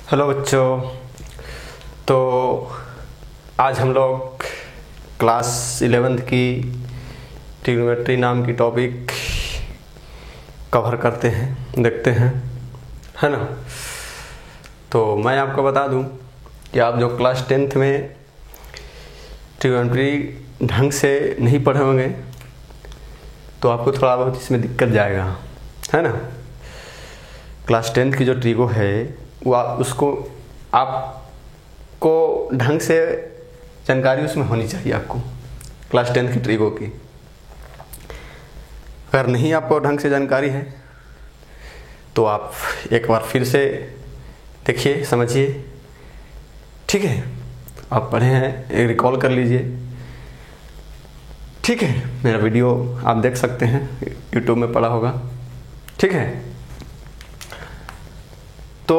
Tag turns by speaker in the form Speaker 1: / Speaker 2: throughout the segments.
Speaker 1: Hello बच्चों। तो आज हम लोग क्लास 11th की ट्रिग्नोमेट्री नाम की टॉपिक कवर करते हैं, देखते हैं, है ना। तो मैं आपको बता दूं कि आप जो क्लास 10th में ट्रिग्नोमेट्री ढंग से नहीं पढ़े होंगे तो आपको थोड़ा बहुत इसमें दिक्कत जाएगा, है ना। क्लास 10th की जो ट्रिगो है वो उसको आपको ढंग से जानकारी उसमें होनी चाहिए। आपको क्लास 10th की ट्रिगो की अगर नहीं आपको ढंग से जानकारी है तो आप एक बार फिर से देखिए, समझिए, ठीक है। आप पढ़े हैं, एक रिकॉल कर लीजिए, ठीक है। मेरा वीडियो आप देख सकते हैं, यूट्यूब में पड़ा होगा, ठीक है। तो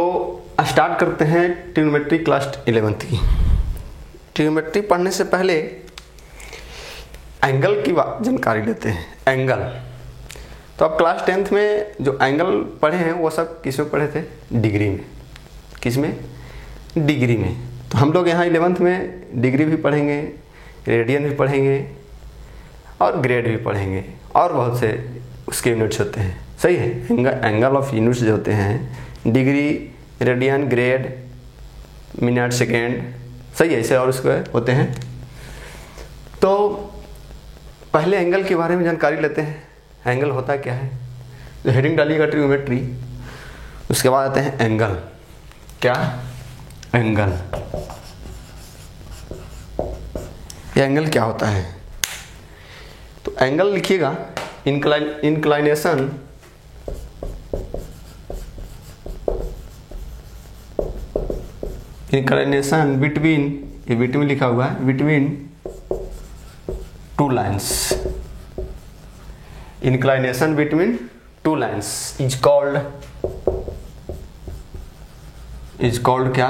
Speaker 1: स्टार्ट करते हैं ट्रिग्नोमेट्री क्लास 11th की। ट्रिग्नोमेट्री पढ़ने से पहले एंगल की जानकारी लेते हैं। एंगल तो आप क्लास 10th में जो एंगल पढ़े हैं वो सब किस में पढ़े थे? डिग्री में। किस में? डिग्री में। तो हम लोग यहाँ 11th में डिग्री भी पढ़ेंगे, रेडियन भी पढ़ेंगे और ग्रेड भी पढ़ेंगे और बहुत से उसके यूनिट्स होते हैं, सही है। एंगल ऑफ यूनिट्स जो होते हैं degree, radian, grade, minute, second, सही है, ऐसे और उसके होते हैं। तो पहले एंगल के बारे में जानकारी लेते हैं। एंगल होता क्या है? जो हेडिंग डालिएगा ट्रिग्नोमेट्री, उसके बाद आते हैं एंगल। क्या? एंगल। ये एंगल क्या होता है? तो एंगल लिखिएगा इंक्लाइनेशन बिटवीन, ये बिटवीन लिखा हुआ है, between two lines. Inclination between two lines is called क्या?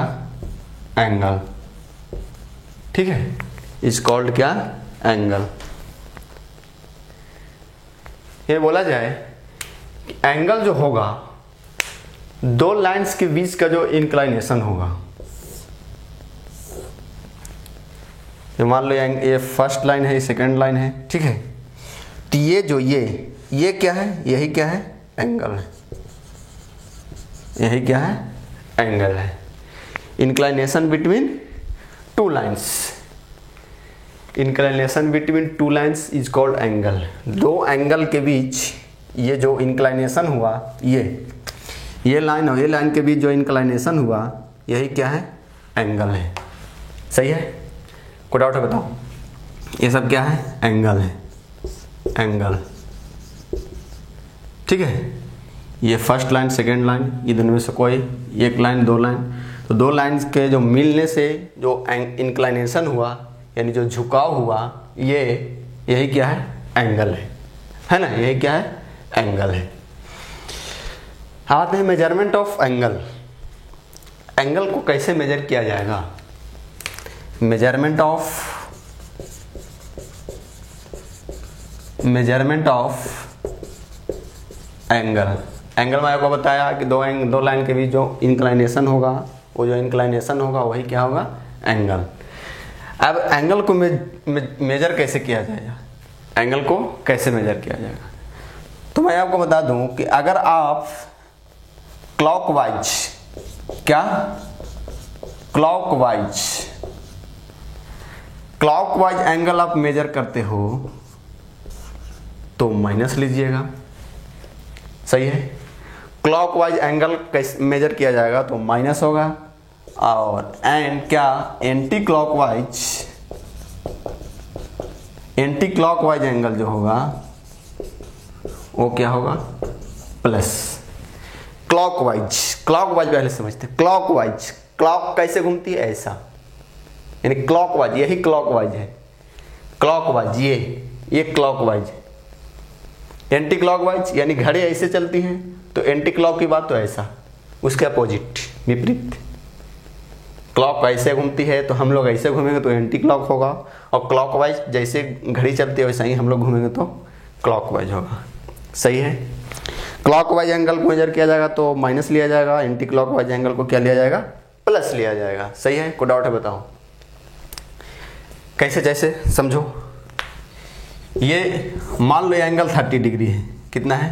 Speaker 1: एंगल, ठीक है। इज कॉल्ड क्या? एंगल। ये बोला जाए कि एंगल जो होगा दो लाइन्स के बीच का जो इंक्लाइनेशन होगा, मान लो ये फर्स्ट लाइन है, ये सेकंड लाइन है, ठीक है। तो ये जो ये क्या है? यही क्या है? एंगल है। यही क्या है? एंगल है। Inclination between two lines, inclination between two lines is called angle. दो एंगल के बीच ये जो इंक्लाइनेशन हुआ, ये लाइन और ये लाइन के बीच जो इंक्लाइनेशन हुआ, यही क्या है? एंगल है। सही है? कोई डाउट है बताओ? ये सब क्या है? एंगल है। एंगल, ठीक है। ये फर्स्ट लाइन, सेकेंड लाइन, ये दोनों में से कोई एक लाइन, दो लाइन, तो दो लाइन के जो मिलने से जो इंक्लाइनेशन हुआ, यानी जो झुकाव हुआ, यही क्या है? एंगल है ना। यही क्या है? एंगल है। आते हैं मेजरमेंट ऑफ एंगल। एंगल को कैसे मेजर किया जाएगा? Measurement of angle. एंगल में आपको बताया कि दो लाइन के बीच जो इंक्लाइनेशन होगा, वो जो इंक्लाइनेशन होगा वही क्या होगा? एंगल। अब एंगल को मेजर कैसे किया जाएगा? एंगल को कैसे मेजर किया जाएगा? तो मैं आपको बता दूं कि अगर आप क्लॉकवाइज, क्या? क्लॉकवाइज एंगल आप मेजर करते हो तो माइनस लीजिएगा, सही है। क्लॉकवाइज एंगल कैसे मेजर किया जाएगा? तो माइनस होगा। और एंटी क्लॉकवाइज एंगल जो होगा वो क्या होगा? प्लस। क्लॉकवाइज पहले समझते हैं। क्लॉक कैसे घूमती है? ऐसा, यानी क्लॉकवाइज, यही क्लॉकवाइज है। क्लॉकवाइज ये क्लॉकवाइज है। एंटी क्लॉकवाइज यानी घड़ी ऐसे चलती हैं, तो एंटी क्लॉक की बात तो ऐसा, उसके अपोजिट, विपरीत। क्लॉक ऐसे घूमती है तो हम लोग ऐसे घूमेंगे तो एंटी क्लॉक होगा, और क्लॉकवाइज जैसे घड़ी चलती है वैसा ही हम लोग घूमेंगे तो क्लॉकवाइज होगा, सही है। क्लॉकवाइज एंगल को मेजर किया जाएगा तो माइनस लिया जाएगा, एंटी क्लॉकवाइज एंगल को क्या लिया जाएगा? प्लस लिया जाएगा। सही है, कोई डाउट है बताओ? कैसे जैसे समझो, ये मान लो ये एंगल 30 डिग्री है। कितना है?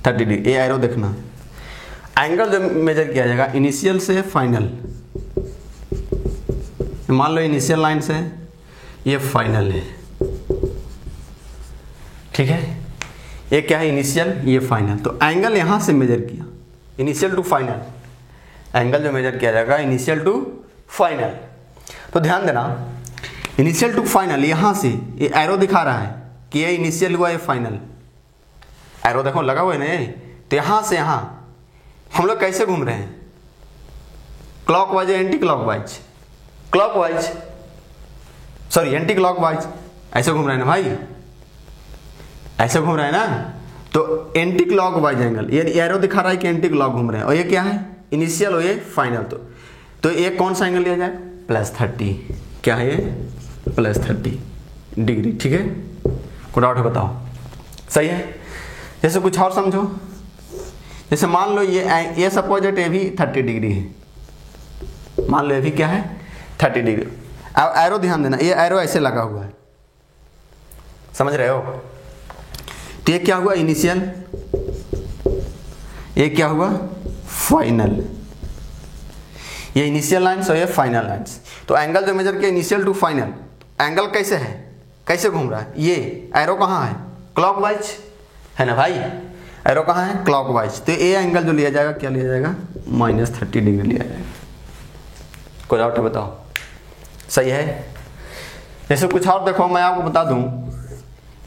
Speaker 1: 30 डिग्री। ये एरो देखना, एंगल जो मेजर किया जाएगा इनिशियल से फाइनल, मान लो इनिशियल लाइन से ये फाइनल है, ठीक है। ये क्या है? इनिशियल, ये फाइनल। तो एंगल यहां से मेजर किया, इनिशियल टू फाइनल, एंगल जो मेजर किया जाएगा इनिशियल टू फाइनल। तो ध्यान देना, इनिशियल टू फाइनल यहां से ये एरो दिखा रहा है कि ये इनिशियल हुआ, ये फाइनल। एरो देखो लगा हुआ है ना ये। तो यहां से यहां हम लोग कैसे घूम रहे हैं? क्लॉकवाइज या anti clockwise? Clockwise, sorry anti clockwise. ऐसे घूम रहे हैं ना भाई, ऐसे घूम रहे हैं ना। तो एंटी क्लॉकवाइज एंगल, ये एरो दिखा रहा है कि एंटी क्लॉक घूम रहे हैं। और ये क्या है? इनिशियल और ये फाइनल। तो ये कौन सा एंगल लिया जाए? +30। क्या है ये? +30 डिग्री, ठीक है। कोई डाउट है बताओ? सही है। जैसे कुछ और समझो, जैसे मान लो ये सपोज ये भी 30 डिग्री है, मान लो ये भी क्या है? 30 डिग्री। अब एरो ध्यान देना, ये एरो ऐसे लगा हुआ है, समझ रहे हो? तो ये क्या हुआ? इनिशियल, ये क्या हुआ? फाइनल। ये इनिशियल लाइंस और ये फाइनल लाइंस। तो एंगल जो मेजर किया इनिशियल टू फाइनल, एंगल कैसे है? कैसे घूम रहा है? ये एरो कहाँ है? क्लॉकवाइज है ना भाई। एरो कहाँ है? क्लॉकवाइज। तो ये एंगल जो लिया जाएगा क्या लिया जाएगा? -30 डिग्री लिया जाएगा। कोई डाउट है बताओ? सही है। जैसे कुछ और देखो, मैं आपको बता दूं,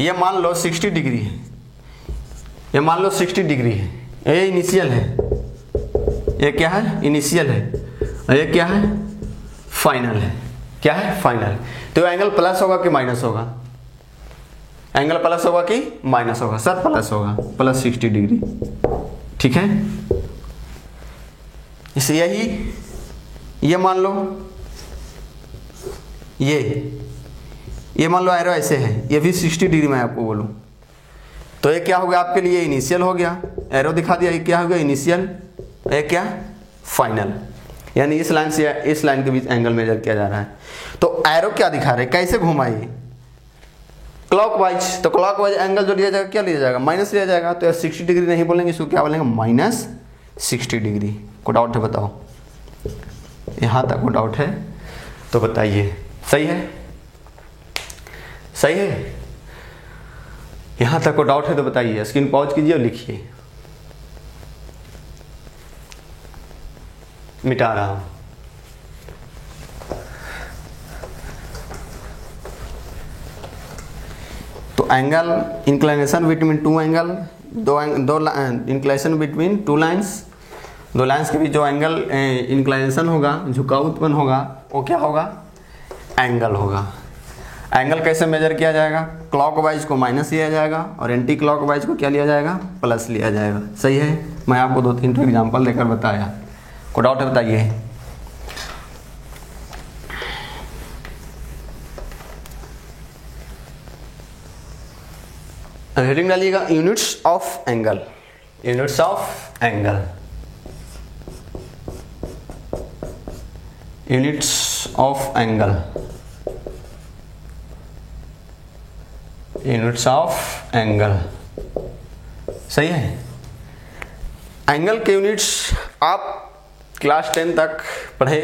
Speaker 1: ये मान लो 60 डिग्री है, ये मान लो 60 डिग्री है, ये इनिशियल है, ये क्या है? इनिशियल है, और ये क्या है? फाइनल है। क्या है? फाइनल। तो एंगल प्लस होगा कि माइनस होगा? एंगल प्लस होगा कि माइनस होगा? सर प्लस होगा, +60 डिग्री, ठीक है। इसे यही ये मान लो, ये मान लो एरो ऐसे है, ये भी 60 डिग्री मैं आपको बोलूं, तो ये क्या हो गया आपके लिए? इनिशियल हो गया, एरो दिखा दिया, ये क्या हो गया? इनिशियल, ये क्या? फाइनल। यानी इस लाइन से इस लाइन के बीच एंगल मेजर किया जा रहा है। तो एरो क्या दिखा रहे? कैसे घुमा ये? क्लॉकवाइज। तो क्लॉकवाइज एंगल जो लिया जाएगा क्या लिया जाएगा? माइनस लिया जाएगा। तो 60 डिग्री नहीं बोलेंगे, इसको क्या बोलेंगे? -60 डिग्री। को डाउट है बताओ? यहां तक को डाउट है तो बताइए। सही है? सही है? यहां तक को डाउट है तो बताइए। स्क्रीन पॉज कीजिए और लिखिए। मिटा रहा हूं। तो angle inclination between two angle, दो इंक्लिनेशन बिटवीन टू लाइंस, दो लाइंस के बीच जो एंगल इंक्लिनेशन होगा, झुकाव उत्पन्न होगा, वो क्या होगा? एंगल होगा। एंगल कैसे मेजर किया जाएगा? क्लॉकवाइज को माइनस लिया जाएगा और एंटी क्लॉकवाइज को क्या लिया जाएगा? प्लस लिया जाएगा। सही है? मैं आपको 2-3 एग्जांपल देकर बताया। कोई डाउट है बताइए? हेडिंग डालिएगा units of angle. Units of angle, units of angle, units of angle. सही है? एंगल के यूनिट्स आप क्लास 10 तक पढ़े।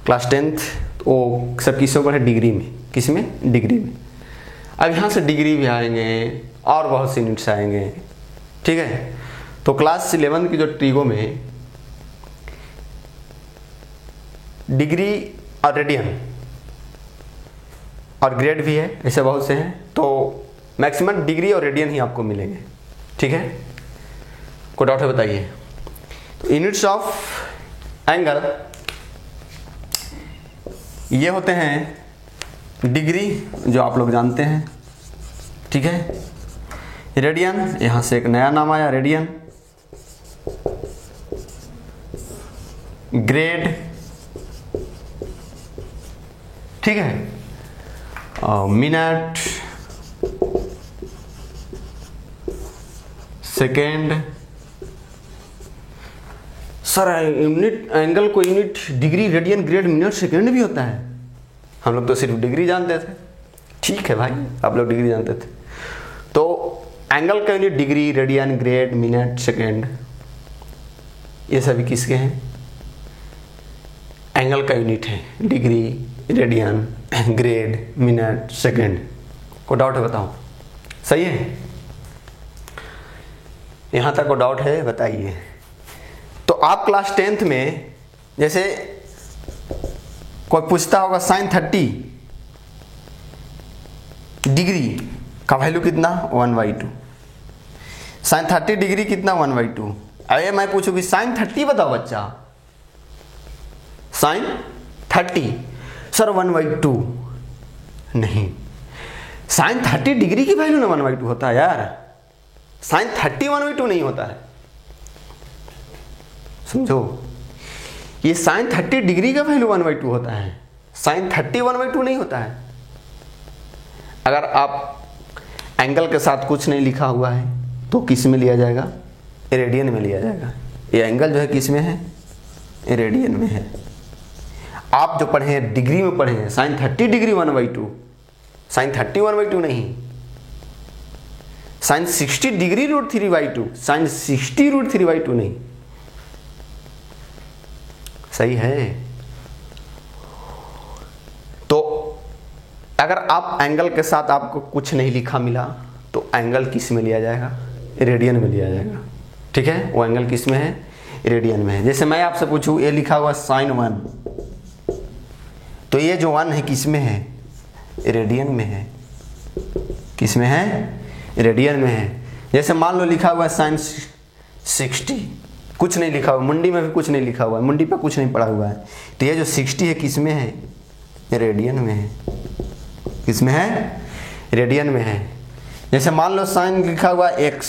Speaker 1: क्लास 10th वो सब किसमें पढ़े? डिग्री में। किस में? डिग्री में। अब यहाँ से डिग्री भी आएंगे और बहुत से यूनिट्स आएंगे, ठीक है। तो क्लास 11 की जो ट्रिगो में डिग्री और रेडियन और ग्रेड भी है, ऐसे बहुत से हैं। तो मैक्सिमम डिग्री और रेडियन ही आपको मिलेंगे, ठीक है। कोई डाउट है बताइए? तो यूनिट्स ऑफ एंगल ये होते हैं डिग्री, जो आप लोग जानते हैं, ठीक है। रेडियन, यहां से एक नया नाम आया रेडियन। ग्रेड, ठीक है। Minute, second, sir unit angle को unit degree radian grade minute second भी होता है। हम लोग तो सिर्फ डिग्री जानते थे। ठीक है भाई, आप लोग डिग्री जानते थे। तो एंगल का unit degree radian grade minute second, ये सभी किसके हैं? एंगल का यूनिट है degree radian grade minute second. को डाउट है बताओ? सही है, यहां तक को डाउट है बताइए। तो आप क्लास 10th में जैसे कोई पूछता होगा साइन 30 डिग्री का वैल्यू कितना 1/2, साइन 30 डिग्री कितना 1/2। अरे मैं पूछूं कि साइन 30 बताओ बच्चा, साइन 30 सर 1/2 नहीं, साइन 30 डिग्री की वैल्यू ना 1/2 होता है यार, साइन 30 1/2 नहीं होता है, समझो। ये साइन 30 डिग्री का वैल्यू 1/2 होता है, साइन 30 1/2 नहीं होता है। अगर आप एंगल के साथ कुछ नहीं लिखा हुआ है तो किस में लिया जाएगा? रेडियन में लिया जाएगा। ये एंगल जो है किस में है? रेडियन में है। आप जो पढ़े हैं डिग्री में पढ़े हैं, साइन 30 डिग्री 1/2, साइन 30 1/2 नहीं, साइन 60 डिग्री √3/2, साइन 60 √3/2 नहीं। सही है। तो अगर आप एंगल के साथ आपको कुछ नहीं लिखा मिला तो एंगल किस में लिया जाएगा? रेडियन में लिया जाएगा। ठीक है, वो एंगल किस में है? रेडियन में है। जैसे मैं आपसे पूछूं ये लिखा हुआ साइन 1, तो ये जो 1 है किस में है? रेडियन में है। किस में है? रेडियन में है। जैसे मान लो लिखा हुआ है साइन 60, कुछ नहीं लिखा हुआ, मुंडी में भी कुछ नहीं लिखा हुआ है, मुंडी पे कुछ नहीं पड़ा हुआ है, तो ये जो 60 है किस में है? रेडियन में है। किस में है? रेडियन में है। जैसे मान लो साइन लिखा हुआ x,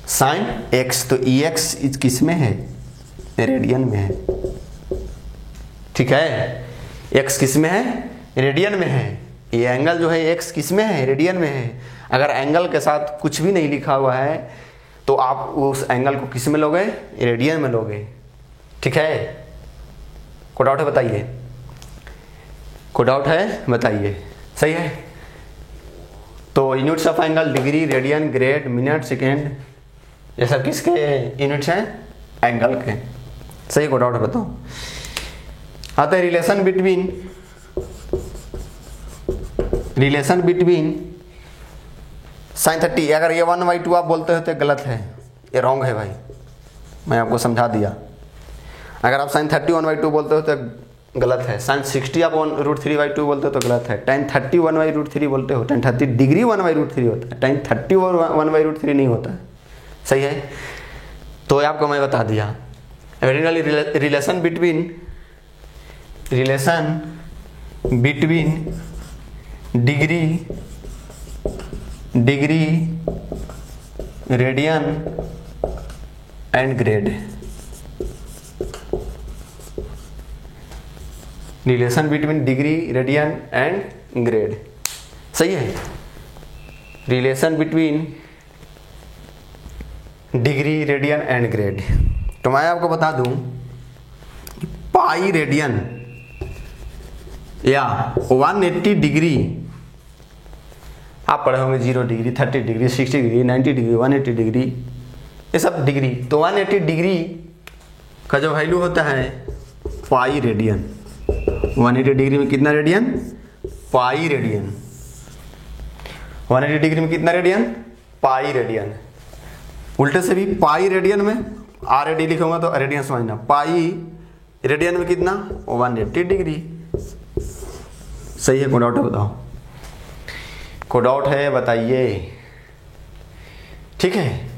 Speaker 1: साइन x, तो ex किस में है? रेडियन में है। ठीक है, x किस में है? रेडियन में है। ये एंगल जो है x किस में है? रेडियन में है। अगर एंगल के साथ कुछ भी नहीं लिखा हुआ है तो आप उस एंगल को किस में लोगे? रेडियन में लोगे। ठीक है, कोई डाउट है बताइए? कोई डाउट है बताइए? सही है। तो units of angle degree radian grade minute second, ये सब किसके यूनिट्स हैं? एंगल के। सही, कोई डाउट है बताओ? आता है रिलेशन बिटवीन साइन 30। अगर ये 1/2 आप बोलते हो तो गलत है, ये रॉन्ग है भाई, मैं आपको समझा दिया। अगर आप साइन 30 1/2 बोलते हो तो गलत है। साइन 60 आप √3/2 बोलते हो तो गलत है। tan 30 1/√3 बोलते हो, tan 30 डिग्री 1/√3 होता है, tan 30 1/√3 नहीं होता है। सही है, तो आपको मैं बता दिया। Relation between degree radian and grade, relation between degree radian and grade. सही है, relation between degree radian and grade. तो मैं आपको बता दूं पाई रेडियन या 180 डिग्री, आप पढ़े होंगे 0 degree 30 degree 60 degree 90 degree 180 degree, ये सब डिग्री। तो 180 डिग्री का जो वैल्यू होता है पाई रेडियन। 180 डिग्री में कितना रेडियन? Pi radian. 180 डिग्री में कितना रेडियन? Pi radian. उल्टे से भी पाई रेडियन में RAD लिखूंगा तो रेडियन समझना, पाई रेडियन में कितना? 180 डिग्री। सही है, कोई डाउट है बताओ? कोई डाउट है बताइए? ठीक है।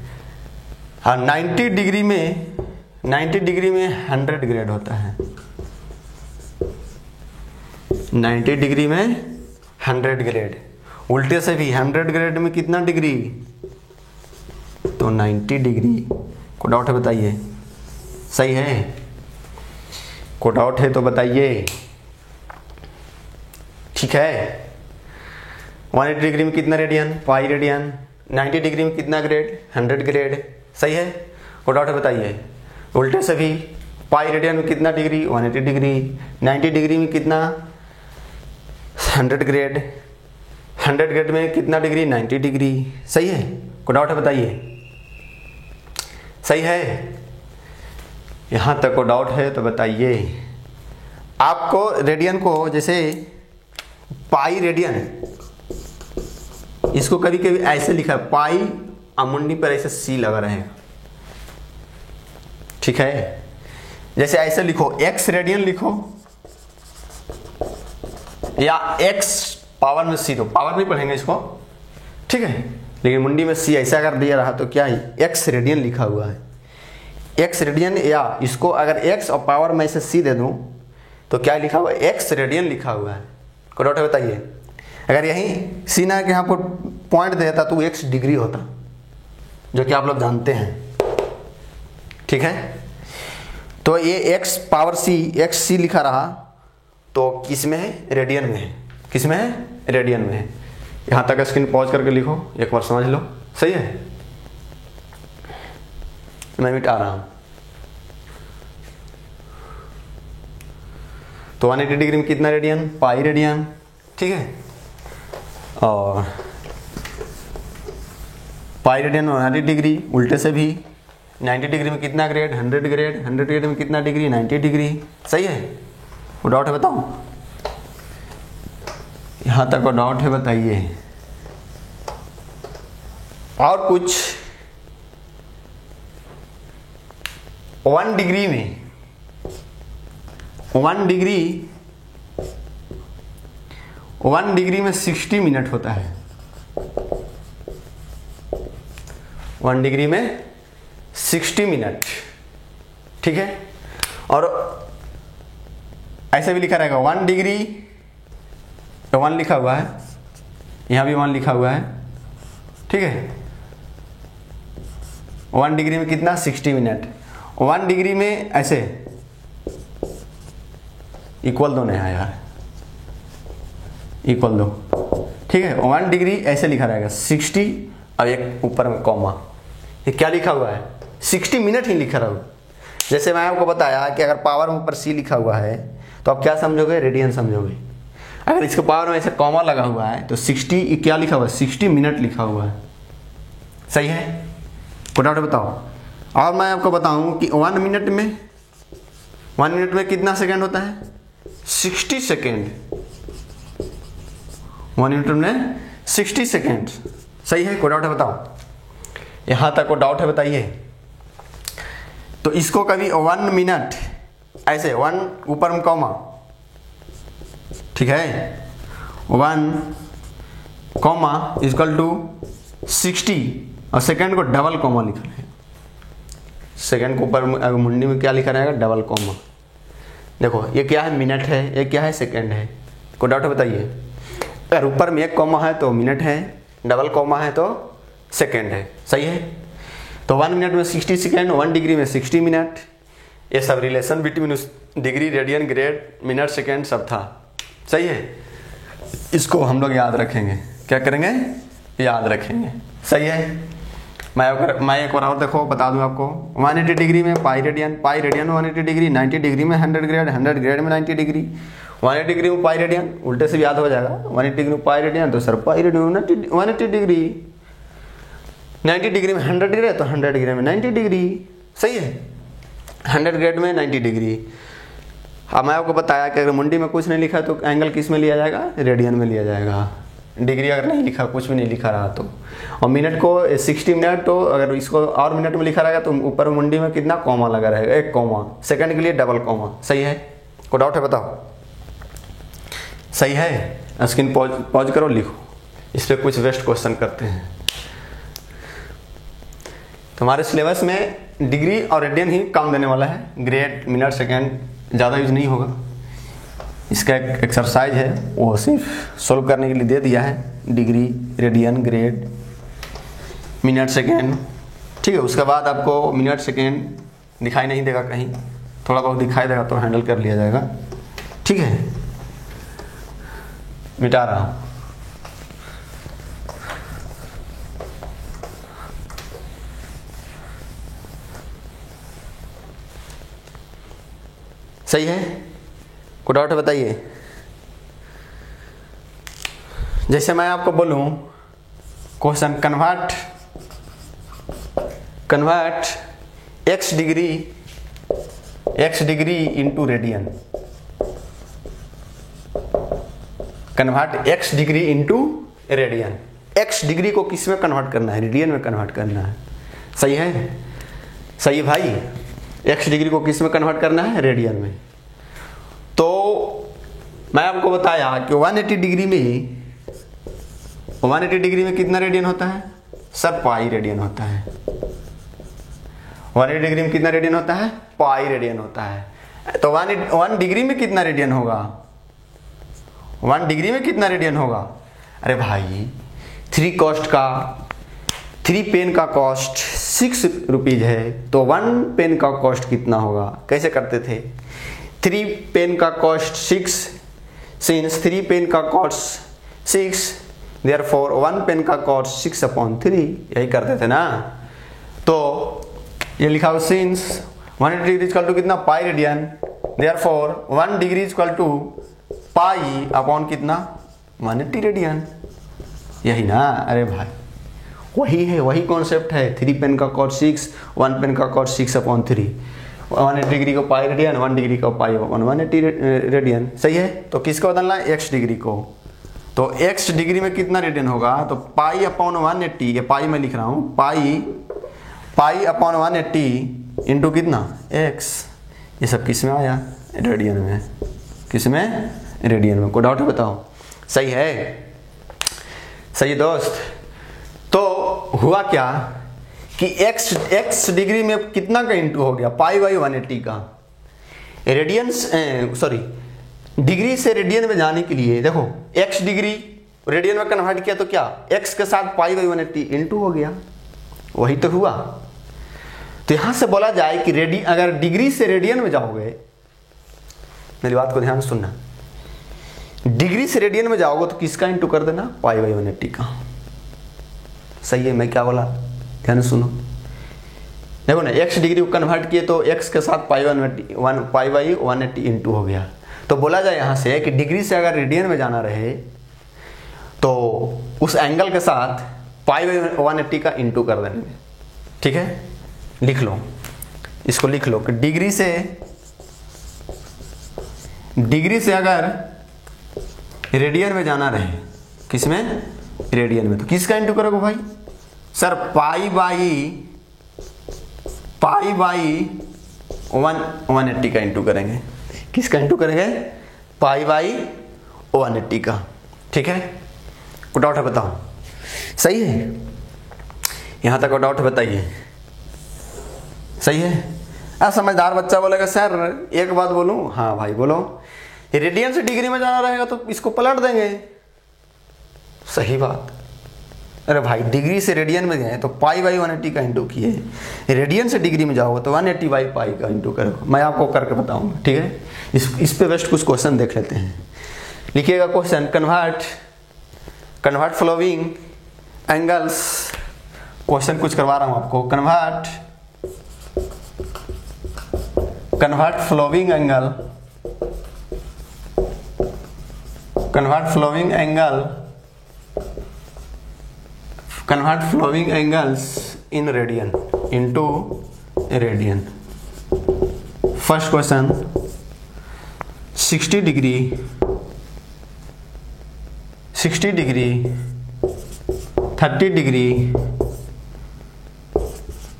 Speaker 1: हाँ, 90 डिग्री में 100 ग्रेड होता है। 90 डिग्री में 100 ग्रेड। उल्टे से भी 100 ग्रेड में कितना डिग्री? तो 90 डिग्री। कोई डाउट है बताइए? सही है, कोई डाउट है तो बताइए? ठीक है। 180 डिग्री में कितना रेडियन? Pi radian. 90 डिग्री में कितना ग्रेड? 100 ग्रेड। सही है। कोई डाउट है बताइए। उल्टे से भी पाई रेडियन में कितना डिग्री, 180 डिग्री। 90 डिग्री में कितना, 100 ग्रेड। 100 ग्रेड में कितना डिग्री, 90 डिग्री। सही है, कोई डाउट है बताइए। सही है, यहां तक को डाउट है तो बताइए। आपको रेडियन को, जैसे पाई रेडियन, इसको कभी कभी ऐसे लिखा है, पाई अमुंडी पर ऐसे सी लगा रहेगा, ठीक है। जैसे ऐसे लिखो, एक्स रेडियन लिखो या एक्स पावर में सी, तो पावर नहीं पढ़ेंगे इसको, ठीक है। लेकिन मुंडी में सी ऐसा कर दिया रहा तो क्या है, एक्स रेडियन लिखा हुआ है, एक्स रेडियन। या इसको अगर एक्स और पावर में ऐसे सी दे दूं तो क्या लिखा हुआ है, एक्स रेडियन लिखा हुआ है। कोई डाउट है बताइए। अगर यही सी ना के यहाँ पर पॉइंट देता तो एक्स डिग्री होता, जो कि आप लोग जानते हैं, ठीक है। तो ये एक्स पावर सी, एक्स सी लिखा रहा तो किस में है, रेडियन में है। किस में है, रेडियन में है। यहां तक स्क्रीन पॉज करके लिखो, एक बार समझ लो। सही है, मैं मिटा रहा हूं। तो 180 डिग्री में कितना रेडियन, पाई रेडियन, ठीक है। और पाई रेडियन 180 डिग्री, उल्टे से भी 90 डिग्री में कितना ग्रेड, 100 ग्रेड। 100 ग्रेड में कितना डिग्री, 90 डिग्री। सही है, वो डाउट है बताओ। यहां तक को डाउट है बताइए। और कुछ 1 डिग्री में, 1 डिग्री में 60 मिनट होता है। 1 डिग्री में 60 मिनट, ठीक है। और ऐसे भी लिखा रहेगा 1 डिग्री, तो 1 लिखा हुआ है, यहां भी 1 लिखा हुआ है, ठीक है। 1 डिग्री में कितना, 60 मिनट। 1 डिग्री में ऐसे इक्वल दो नहीं यार, इक्वल दो, ठीक है। 1 डिग्री ऐसे लिखा रहेगा 60 और एक ऊपर में कॉमा। ये क्या लिखा हुआ है, 60 मिनट ही लिखा रहा। जैसे मैं आपको बताया कि अगर पावर में ऊपर सी लिखा हुआ है तो आप क्या समझोगे, रेडियन समझोगे। अगर इसके पावर में ऐसे कॉमा लगा हुआ है तो 60 क्या लिखा हुआ है, 60 मिनट लिखा हुआ है। सही है, फटाफट बताओ। और मैं आपको बताऊं कि 1 मिनट में कितना सेकंड होता है, 60 सेकंड। 1 मिनट में 60 सेकंड। सही है, कोई डाउट है बताओ। यहां तक को डाउट है बताइए। तो इसको कभी 1 मिनट ऐसे 1 ऊपर में कॉमा, ठीक है, 1 कॉमा इक्वल टू 60 और सेकंड को डबल कॉमा लिखा है। सेकंड को ऊपर मुंडी में क्या लिखा रहेगा, डबल कॉमा। देखो ये क्या है, मिनट है, ये क्या है, सेकंड है। कोई डाउट है बताइए। अगर ऊपर में 1 कॉमा है तो मिनट है, डबल कॉमा है तो सेकंड है। सही है। तो 1 मिनट में 60 सेकंड, 1 डिग्री में 60 मिनट। ये सब relation between degree, radian, grade, minute, second सब था। सही है, इसको हम लोग याद रखेंगे। क्या करेंगे, याद रखेंगे। सही है। मैं एक बार और देखो बता दूं आपको। 180 डिग्री में पाई रेडियन 180 डिग्री, 90 डिग्री में 100 ग्रेड, 100 ग्रेड में 90 डिग्री। 180 डिग्री में पाई रेडियन, उल्टे से भी याद हो जाएगा। 180 डिग्री में पाई रेडियन तो sir pi radian 180 degree. 90 degree में 100 डिग्री तो 100 डिग्री में 90 डिग्री। सही है, 100 ग्रेड में 90 डिग्री। अब मैं आपको बताया कि अगर मुंडी में कुछ नहीं लिखा तो एंगल किस में लिया जाएगा, रेडियन में लिया जाएगा। डिग्री अगर नहीं लिखा, कुछ भी नहीं लिखा रहा तो। और मिनट को 60 मिनट, तो अगर इसको और मिनट में लिखा रहेगा तो ऊपर मुंडी में कितना कॉमा लगा रहेगा, 1 कॉमा। सेकंड के लिए डबल कॉमा। सही है, कोई डाउट है बताओ। सही है, स्क्रीन पॉज करो, लिखो। इस पर कुछ वेस्ट क्वेश्चन करते हैं। तुम्हारे सिलेबस में डिग्री और रेडियन ही काम देने वाला है, ग्रेड, मिनट, सेकंड ज़्यादा यूज नहीं होगा। इसका एक एक्सरसाइज है, वो सिर्फ सोल्व करने के लिए दे दिया है। Degree, radian, grade, minute, second, ठीक है। उसके बाद आपको मिनट, सेकेंड दिखाई नहीं देगा कहीं, थोड़ा बहुत दिखाई देगा तो हैंडल कर लिया जाएगा। ठीक है, मिटा रहा हूँ। सही है? कोई डाउट है बताइए। जैसे मैं आपको बोलूं question convert x degree into radian, convert x degree into radian. x degree को किस में कन्वर्ट करना है? रेडियन में कन्वर्ट करना है। सही है? सही है भाई। x डिग्री को किस में कन्वर्ट करना है? रेडियन में। तो मैं आपको बताया कि 180 डिग्री में कितना रेडियन होता है? सर पाई रेडियन होता है। 180 डिग्री में कितना रेडियन होता है? पाई रेडियन होता है। तो 1 डिग्री में कितना रेडियन होगा? 1 डिग्री में कितना रेडियन होगा? अरे भाई 3 पेन का कॉस्ट 6 रुपीज है, तो 1 पेन का कॉस्ट कितना होगा? कैसे करते थे? 3 पेन का कॉस्ट 6, सिंस 3 पेन का कॉस्ट 6, देयरफॉर 1 पेन का कॉस्ट 6/3, यही करते थे ना। तो ये लिखा हो सिंस 180 डिग्री इक्वल टू कितना? Pi radian, therefore 1 degree equal to pi upon कितना? 180 रेडियन। यही ना? अरे भाई वही है, वही कॉन्सेप्ट है। 3 पेन का कॉस्ट 6, 1 पेन का कॉस्ट 6/3, 180 डिग्री को पाई रेडियन, 1 डिग्री को पाई अपॉन 180 रेडियन। सही है? तो किसको बदलना है? x डिग्री को। तो x डिग्री में कितना रेडियन होगा? तो पाई अपॉन 180, ये पाई में लिख रहा हूं, पाई अपॉन 180 इंटू कितना? x। ये सब किस में आया? रेडियन में। किस में? रेडियन में। कोई डाउट है बताओ? सही है? सही है दोस्त। तो हुआ क्या कि x डिग्री में कितना का इंटू हो गया? पाई बाई 180 का। डिग्री से रेडियन में जाने के लिए देखो, x डिग्री रेडियन में कन्वर्ट किया तो क्या? x के साथ पाई बाई 180 इंटू हो गया। वही तो हुआ। तो यहां से बोला जाए कि अगर डिग्री से रेडियन में जाओगे, मेरी बात को ध्यान से सुनना, डिग्री से रेडियन में जाओगे तो किसका इंटू कर देना? पाई बाई 180 का। सही है? मैं क्या बोला? ध्यान से सुनो। देखो ना, x डिग्री को कन्वर्ट किए तो x के साथ पाई बाई 180 इंटू हो गया। तो बोला जाए यहां से कि डिग्री से अगर रेडियन में जाना रहे तो उस एंगल के साथ पाई बाई 180 का इंटू कर देंगे। ठीक है? लिख लो, इसको लिख लो कि डिग्री से अगर रेडियन में जाना रहे, किसमें? रेडियन में, तो किसका इंटू करोगे भाई? सर पाई बाई 180 का इंटू करेंगे। किसका इंटू करेंगे? पाई बाई 180 का। ठीक है? कोई डाउट है बताओ? सही है? यहां तक कोई डाउट है बताइए? सही है? समझदार बच्चा बोलेगा सर एक बात बोलूं। हाँ भाई बोलो। रेडियन से डिग्री में जाना रहेगा तो इसको पलट देंगे। सही बात। अरे भाई डिग्री से रेडियन में गए तो पाई बाई 180 का इंटू किए, रेडियन से डिग्री में जाओगे तो 180 बाई पाई का इंटू करो। मैं आपको करके बताऊंगा। ठीक है? इस पे बेस्ट कुछ क्वेश्चन देख लेते हैं। लिखिएगा question convert following angles. Question कुछ करवा रहा हूं आपको। Convert following angles in radian into radian. First question 60 degree 30 degree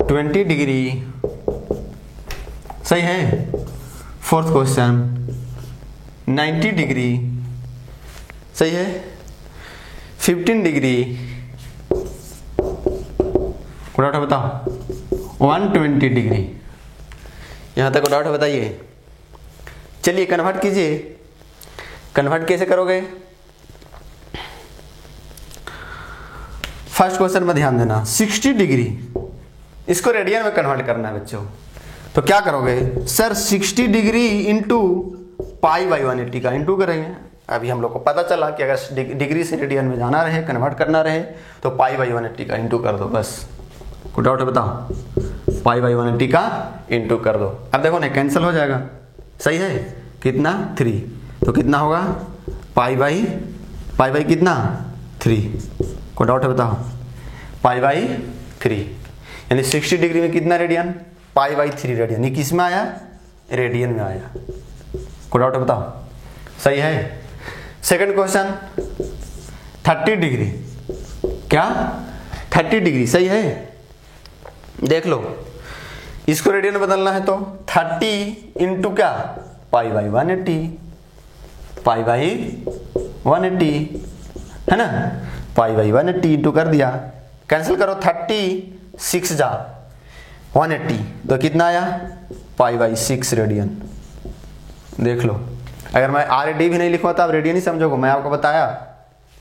Speaker 1: 20 degree. सही है? Fourth question 90 degree. सही है? 15 डिग्री। डाउट है बताओ? 120 डिग्री। यहां तक डाउट है बताइए? चलिए कन्वर्ट कीजिए। कन्वर्ट कैसे करोगे? फर्स्ट क्वेश्चन में ध्यान देना, 60 डिग्री इसको रेडियन में कन्वर्ट करना है बच्चों। तो क्या करोगे? Sir 60 degree into pi by 180 का इंटू करेंगे। अभी हम लोग को पता चला कि अगर डिग्री से रेडियन में जाना रहे, कन्वर्ट करना रहे तो पाई बाई 180 का इंटू कर दो बस। कोई डाउट है बताओ? पाई बाई 180 का इंटू कर दो। अब देखो ना कैंसिल हो जाएगा। सही है, कितना 3, तो कितना होगा पाई बाई कितना 3, कोई डाउट है बताओ, पाई बाई 3, यानी 60 डिग्री में कितना रेडियन, पाई बाई 3 रेडियन। ये किस में आया, रेडियन में आया, कोई डाउट है बताओ, सही है। सेकंड क्वेश्चन 30 डिग्री, क्या 30 डिग्री, सही है। देख लो, इसको रेडियन बदलना है तो 30 इंटू क्या, पाई बाई 180, पाई बाई 180 है ना, पाई बाई 180 इंटू कर दिया, कैंसिल करो, 36 जा 180, तो कितना आया, पाई बाई 6 रेडियन। देख लो, अगर मैं आर डी भी नहीं लिखूँ तो आप रेडियन ही समझोगे, मैं आपको बताया,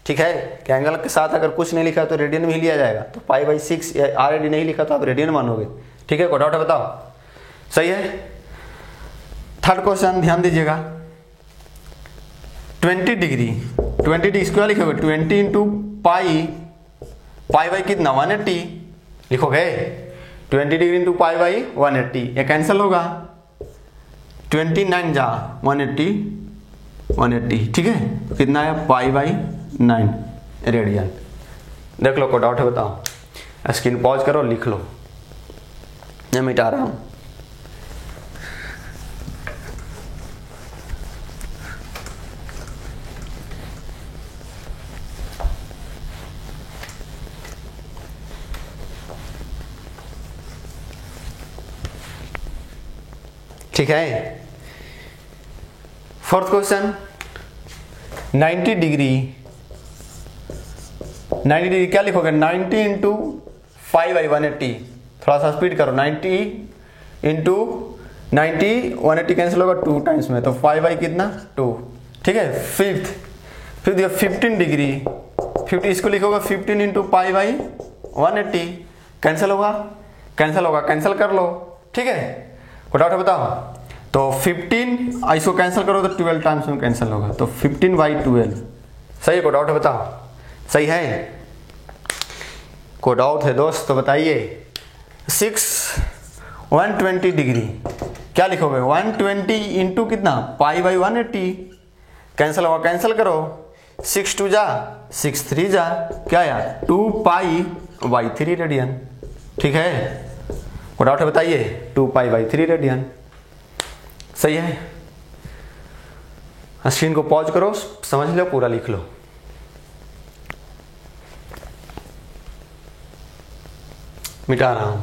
Speaker 1: ठीक है, कि एंगल के साथ अगर कुछ नहीं लिखा तो रेडियन में ही लिया जाएगा, तो पाई बाई 6 आर डी नहीं लिखा तो आप रेडियन मानोगे, ठीक है, कोई डाउट है बताओ, सही है। थर्ड क्वेश्चन ध्यान दीजिएगा, 20 डिग्री, 20 डिग्री इसको क्या लिखोगे, 20 इंटू पाई बाई कितना 180 लिखोगे, 20 डिग्री इंटू पाई बाई 180, ये कैंसिल होगा, 29 जा 180, ठीक है, तो कितना आया पाई बाई 9 रेडियन। देख लो, कोई डाउट है बताओ, स्क्रीन पॉज करो, लिख लो, मैं मिटा रहा हूं। ठीक है, फोर्थ क्वेश्चन 90 डिग्री, 90 डिग्री क्या लिखोगे, 90 इंटू पाई बाई 180, थोड़ा सा स्पीड करो, 90 इंटू 90 180 कैंसिल होगा 2 टाइम्स में, तो पाई बाई कितना 2, ठीक है। फिफ्थ 15 डिग्री, 50 इसको लिखोगे 15 इंटू पाई बाई 180, कैंसिल होगा, कैंसिल कर लो, ठीक है, कोई डाउट है बताओ, तो 15 इसको कैंसिल करो तो 12 टाइम्स में कैंसिल होगा, तो 15 बाई 12, सही है, कोई डाउट है बताओ, सही है, कोई डाउट है दोस्त तो बताइए। 120 डिग्री क्या लिखोगे, 120 इंटू कितना पाई बाई 180, कैंसिल होगा, कैंसिल करो, 6 2 जा 6 3 जा, क्या आया 2 पाई बाई 3 रेडियन, ठीक है, कोई डाउट है बताइए, 2 पाई बाई 3 रेडियन, सही है। स्क्रीन को पॉज करो, समझ लो, पूरा लिख लो। मिटा रहा हूं।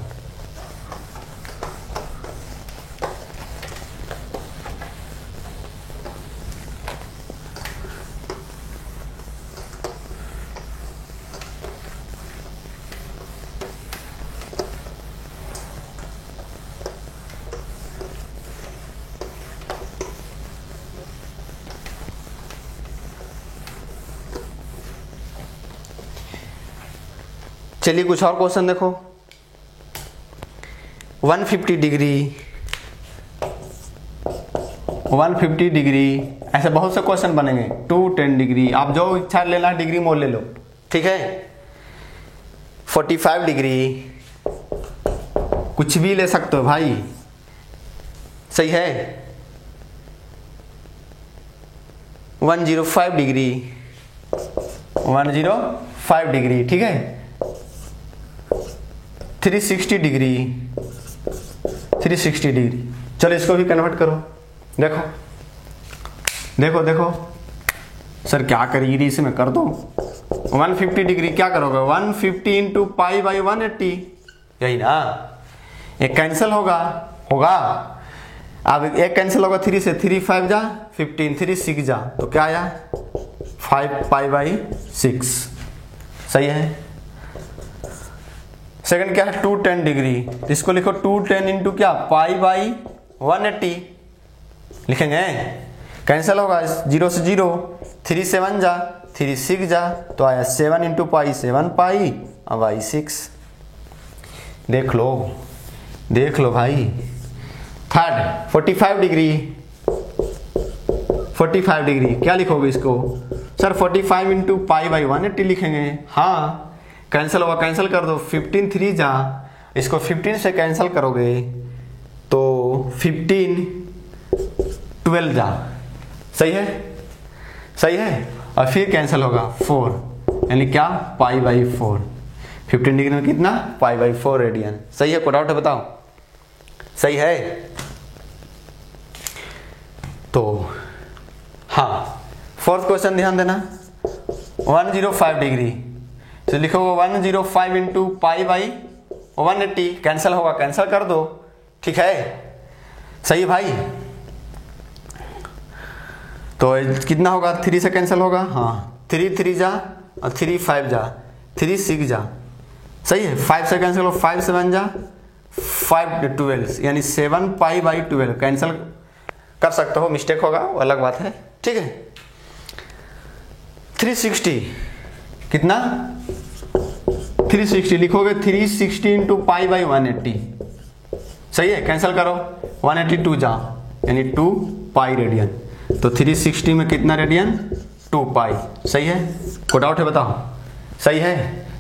Speaker 1: चलिए कुछ और क्वेश्चन देखो, 150 डिग्री, ऐसे बहुत से क्वेश्चन बनेंगे, 210 डिग्री, आप जो इच्छा लेना डिग्री मोल ले लो, ठीक है। 45 डिग्री, कुछ भी ले सकते हो भाई, सही है। 105 डिग्री, 105 डिग्री, ठीक है। 360 डिग्री, 360 डिग्री, चलो इसको भी कन्वर्ट करो, देखो देखो देखो सर क्या करेगी इसमें, कर दो। 150 डिग्री क्या करोगे, 150 इंटू पाई बाई 180, यही ना, एक कैंसिल होगा, अब एक कैंसिल होगा 3 से, 3 5 जा 15, 3 6 जा, तो क्या आया 5 पाई बाई 6, सही है। सेकंड क्या है 210 डिग्री, इसको लिखो 210 इंटू क्या पाई बाई 180, लिखेंगे, कैंसिल होगा 0 से 0, 3 7 जा 3 6 जा, तो आया 7 इंटू पाई 7 पाई बाई 6, देख लो भाई। थर्ड 45 डिग्री, 45 डिग्री क्या लिखोगे इसको, सर 45 इंटू पाई बाई 180 लिखेंगे, हाँ, कैंसिल होगा, कैंसिल कर दो, 15 3 जा, इसको 15 से कैंसिल करोगे तो 15 12 जा, सही है, सही है। और फिर कैंसिल होगा 4, यानी क्या, π/4। 15 डिग्री में कितना, π/4 रेडियन। सही है, कोई डाउट है बताओ, सही है। तो हाँ, फोर्थ क्वेश्चन ध्यान देना, 105 डिग्री, तो लिखोगे 105 इंटू π/180, कैंसिल होगा, कैंसिल कर दो, ठीक है, सही भाई। तो कितना होगा, 3 से कैंसिल होगा, हाँ, 3 3 जा और 3 5 जा, 3 6 जा, सही है। 5 से कैंसिल हो, 5 7 जा, 5 12, यानी 7π/12, कैंसिल कर सकते हो, मिस्टेक होगा वो अलग बात है, ठीक है। 360 कितना, 360 लिखोगे, 360 इंटू π/180, सही है, कैंसिल करो, 182 जा, यानी 2π रेडियन। तो 360 में कितना रेडियन, 2π, सही है, कोई डाउट है बताओ, सही है।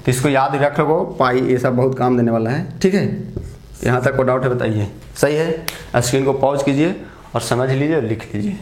Speaker 1: तो इसको याद रख लो, पाई ये सब बहुत काम देने वाला है, ठीक है। यहाँ तक कोई डाउट है बताइए, सही है। स्क्रीन को पॉज कीजिए और समझ लीजिए और लिख लीजिए।